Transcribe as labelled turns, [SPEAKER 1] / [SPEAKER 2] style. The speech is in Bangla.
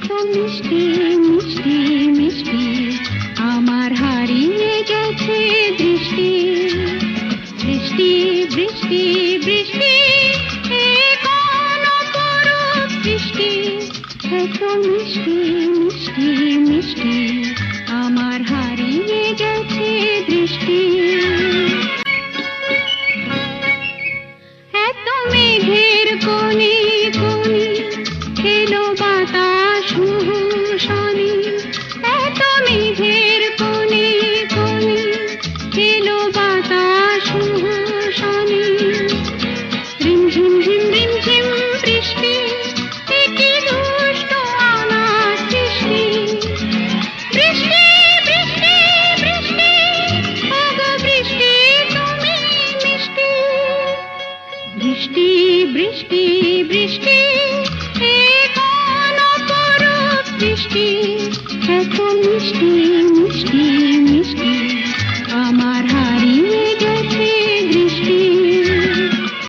[SPEAKER 1] এত মিষ্টি মিষ্টি মিষ্টি আমার হারিয়ে গেছে দৃষ্টি। বৃষ্টি বৃষ্টি বৃষ্টি এ কোন অপরূপ বৃষ্টি। এত মিষ্টি মিষ্টি মিষ্টি আমার হারিয়ে গেছে দৃষ্টি। এত মেঘের কোণে কোণে এলো বাতাস শনি। এত মেঘের কোণে কোণে এলো বাতাস শনি। রিমঝিম ঝিম রিমঝিম বৃষ্টি একই দুষ্ট আমার সৃষ্টি। বৃষ্টি বৃষ্টি বৃষ্টি ওগো বৃষ্টি তুমি মিষ্টি। বৃষ্টি বৃষ্টি বৃষ্টি এ কোন অপরূপ বৃষ্টি। এত মিষ্টি মিষ্টি